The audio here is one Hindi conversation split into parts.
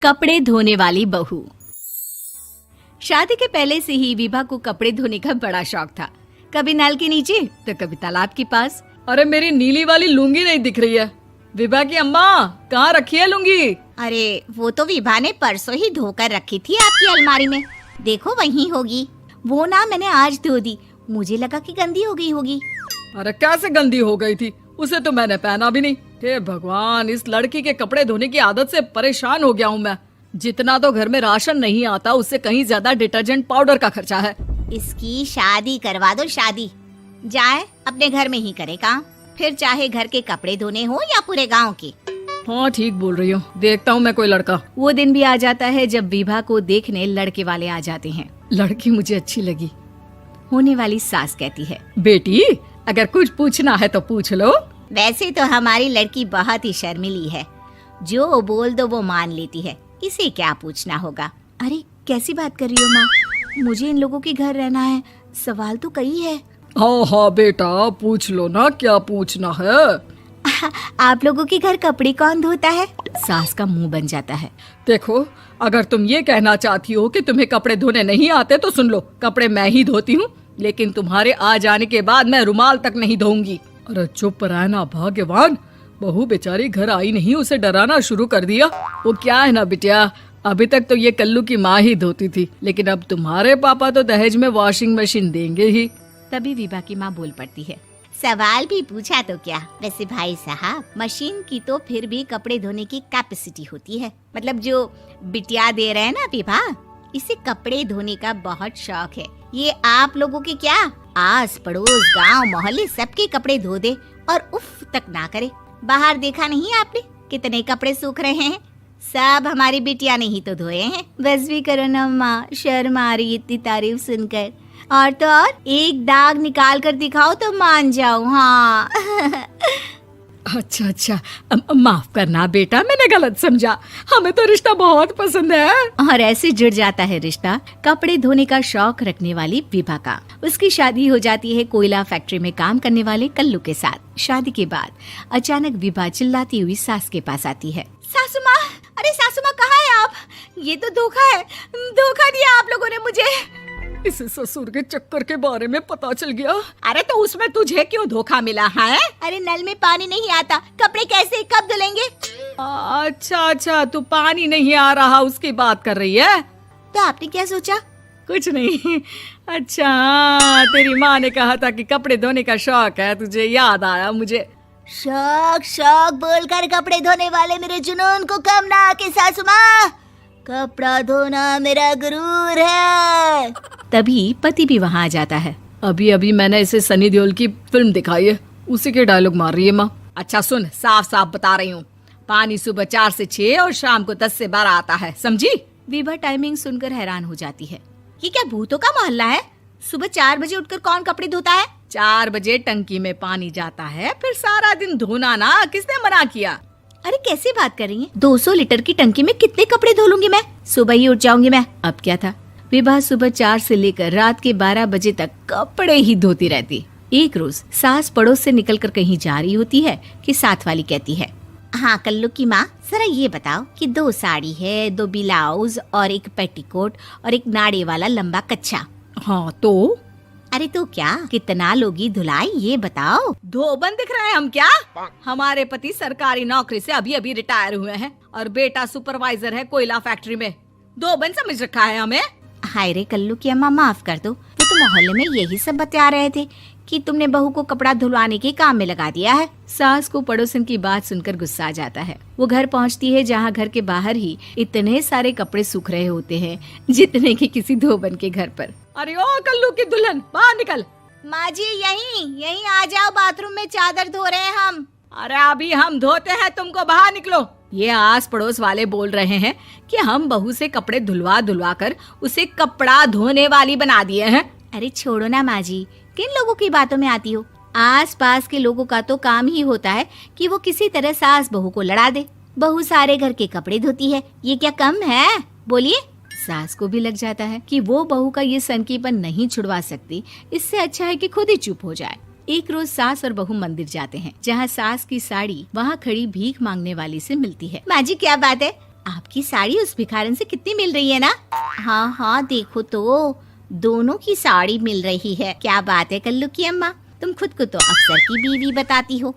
कपड़े धोने वाली बहू। शादी के पहले से ही विभा को कपड़े धोने का बड़ा शौक था। कभी नल के नीचे तो कभी तालाब के पास। अरे मेरी नीली वाली लुंगी नहीं दिख रही है। विभा की अम्मा कहाँ रखी है लुंगी? अरे वो तो विभा ने परसों ही धोकर रखी थी आपकी अलमारी में। देखो वहीं होगी। वो ना मैंने आज धो दी, मुझे लगा कि गंदी हो गई होगी। अरे कैसे गंदी हो गई थी? उसे तो मैंने पहना भी नहीं। हे भगवान, इस लड़की के कपड़े धोने की आदत से परेशान हो गया हूँ मैं। जितना तो घर में राशन नहीं आता उससे कहीं ज्यादा डिटर्जेंट पाउडर का खर्चा है। इसकी शादी करवा दो, शादी जाए अपने घर में ही करे काम, फिर चाहे घर के कपड़े धोने हो या पूरे गांव के। हाँ ठीक बोल रही हूँ, देखता हूँ मैं कोई लड़का। वो दिन भी आ जाता है जब विभा को देखने लड़के वाले आ जाते हैं। लड़की मुझे अच्छी लगी। होने वाली सास कहती है, बेटी अगर कुछ पूछना है तो पूछ लो। वैसे तो हमारी लड़की बहुत ही शर्मिली है, जो बोल दो वो मान लेती है, इसे क्या पूछना होगा। अरे कैसी बात कर रही हो माँ, मुझे इन लोगों के घर रहना है, सवाल तो कई है। हाँ हाँ बेटा पूछ लो ना, क्या पूछना है। आप लोगों के घर कपड़े कौन धोता है? सास का मुंह बन जाता है। देखो अगर तुम ये कहना चाहती हो कि तुम्हें कपड़े धोने नहीं आते तो सुन लो, कपड़े मैं ही धोती हूँ, लेकिन तुम्हारे आ जाने के बाद मैं रुमाल तक नहीं धोऊंगी। अरे चुप रहना भाग्यवान, बहू बेचारी घर आई नहीं, उसे डराना शुरू कर दिया। वो क्या है ना बिटिया, अभी तक तो ये कल्लू की माँ ही धोती थी, लेकिन अब तुम्हारे पापा तो दहेज में वॉशिंग मशीन देंगे ही। तभी विभा की माँ बोल पड़ती है, सवाल भी पूछा तो क्या। वैसे भाई साहब, मशीन की तो फिर भी कपड़े धोने की कैपेसिटी होती है। मतलब जो बिटिया दे रहे हैं ना विभा, इसे कपड़े धोने का बहुत शौक है। ये आप लोगों के क्या, आस पड़ोस गांव मोहल्ले सबके कपड़े धो दे और उफ तक ना करे। बाहर देखा नहीं आपने कितने कपड़े सूख रहे हैं? सब हमारी बिटिया ने ही तो धोए हैं। बस भी करो ना माँ, शर्म आ रही इतनी तारीफ सुनकर। और तो और एक दाग निकाल कर दिखाओ तो मान जाओ। हाँ अच्छा अच्छा, माफ करना बेटा, मैंने गलत समझा। हमें तो रिश्ता बहुत पसंद है। और ऐसे जुड़ जाता है रिश्ता कपड़े धोने का शौक रखने वाली विभा का। उसकी शादी हो जाती है कोयला फैक्ट्री में काम करने वाले कल्लू के साथ। शादी के बाद अचानक विभा चिल्लाती हुई सास के पास आती है। सासू माँ, अरे सासू माँ कहाँ है आप? ये तो धोखा है, धोखा दिया आप लोगों ने मुझे। इसे ससुर के चक्कर के बारे में पता चल गया। अरे तो उसमें तुझे क्यों धोखा मिला है? अरे नल में पानी नहीं आता, कपड़े कैसे कब धुलेंगे? अच्छा अच्छा, तू पानी नहीं आ रहा उसकी बात कर रही है। तो आपने क्या सोचा? कुछ नहीं। अच्छा तेरी माँ ने कहा था कि कपड़े धोने का शौक है तुझे, याद आया मुझे। शौक शौक बोलकर कपड़े धोने वाले मेरे जुनून को कम ना आके सासू माँ, कपड़ा धोना मेरा गुरूर है। तभी पति भी वहाँ आ जाता है। अभी अभी मैंने इसे सनी देओल की फिल्म दिखाई है, उसी के डायलॉग मार रही है माँ। अच्छा सुन, साफ साफ बता रही हूँ, पानी सुबह 4 से 6 और शाम को 10 से 12 आता है, समझी? विभा टाइमिंग सुनकर हैरान हो जाती है। ये क्या भूतों का मोहल्ला है? सुबह 4 बजे उठकर कौन कपड़े धोता है? 4 बजे टंकी में पानी जाता है, फिर सारा दिन धोना ना, किसने मना किया? अरे कैसी बात कर रही हैं? 200 लीटर की टंकी में कितने कपड़े धो लूंगी मैं? सुबह ही उठ जाऊंगी मैं। अब क्या था, विभा सुबह 4 से लेकर रात के 12 बजे तक कपड़े ही धोती रहती। एक रोज सास पड़ोस से निकलकर कहीं जा रही होती है कि साथ वाली कहती है, हाँ कल्लू की माँ, जरा ये बताओ कि 2 साड़ी है, 2 ब्लाउज और एक पेटीकोट और एक नाड़े वाला लंबा कच्छा। हाँ तो? अरे तो क्या, कितना लोगी धुलाई ये बताओ। धोबन दिख रहे हैं हम क्या? हमारे पति सरकारी नौकरी से अभी अभी रिटायर हुए हैं और बेटा सुपरवाइजर है कोयला फैक्ट्री में। धोबन समझ रखा है हमें। हाय रे कल्लू की अम्मा, माफ कर दो, वो तो मोहल्ले में यही सब बता रहे थे कि तुमने बहू को कपड़ा धुलवाने के काम में लगा दिया है। सास को पड़ोसन की बात सुनकर गुस्सा आ जाता है। वो घर पहुंचती है जहां घर के बाहर ही इतने सारे कपड़े सूख रहे होते हैं जितने कि किसी धोबन के घर पर। अरे ओ कल्लू की दुल्हन, बाहर निकल। माँ जी यहीं आ जाओ, बाथरूम में चादर धो रहे हैं हम। अरे अभी हम धोते हैं, तुमको बाहर निकलो। ये आस पड़ोस वाले बोल रहे हैं कि हम बहू से कपड़े धुलवा धुलवा कर उसे कपड़ा धोने वाली बना दिए हैं। अरे छोड़ो ना माँ जी, किन लोगों की बातों में आती हो? आस पास के लोगों का तो काम ही होता है कि वो किसी तरह सास बहू को लड़ा दे। बहू सारे घर के कपड़े धोती है, ये क्या कम है? बोलिए। सास को भी लग जाता है कि वो बहू का ये सनकीपन नहीं छुड़वा सकती, इससे अच्छा है कि खुद ही चुप हो जाए। एक रोज सास और बहू मंदिर जाते हैं, जहाँ सास की साड़ी वहाँ खड़ी भीख मांगने वाली से मिलती है। माँ जी क्या बात है, आपकी साड़ी उस भिखारन से कितनी मिल रही है ना? हाँ हाँ देखो तो, दोनों की साड़ी मिल रही है। क्या बात है कल्लू की अम्मा, तुम खुद को तो अफसर की बीवी बताती हो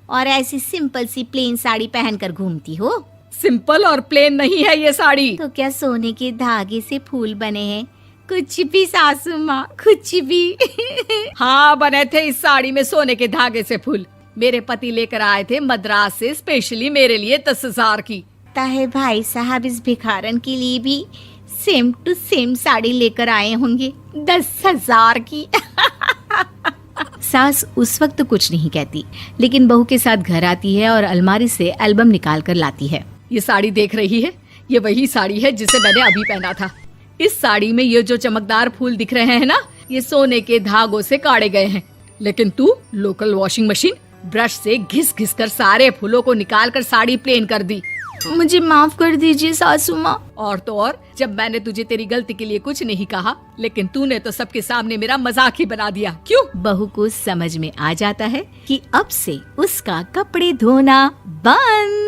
और ऐसी सिंपल सी प्लेन साड़ी पहनकर घूमती हो। सिंपल और प्लेन नहीं है ये साड़ी। तो क्या सोने के धागे से फूल बने हैं? कुछ भी सासू माँ, कुछ भी। हाँ बने थे इस साड़ी में सोने के धागे से फूल। मेरे पति लेकर आए थे मद्रास से स्पेशली मेरे लिए 10,000 की। ताहे भाई साहब इस भिखारन के लिए भी सेम टू सेम साड़ी लेकर आए होंगे 10,000 की। सास उस वक्त तो कुछ नहीं कहती, लेकिन बहू के साथ घर आती है और अलमारी से एल्बम निकाल कर लाती है। ये साड़ी देख रही है, ये वही साड़ी है जिसे मैंने अभी पहना था। इस साड़ी में ये जो चमकदार फूल दिख रहे हैं ना, ये सोने के धागों से काढ़े गए हैं। लेकिन तू लोकल वॉशिंग मशीन ब्रश से घिस घिस कर सारे फूलों को निकाल कर साड़ी प्लेन कर दी। मुझे माफ कर दीजिए सासू माँ। और तो और, जब मैंने तुझे तेरी गलती के लिए कुछ नहीं कहा, लेकिन तूने तो सबके सामने मेरा मजाक ही बना दिया। क्यों? बहू को समझ में आ जाता है कि अब से उसका कपड़े धोना बंद।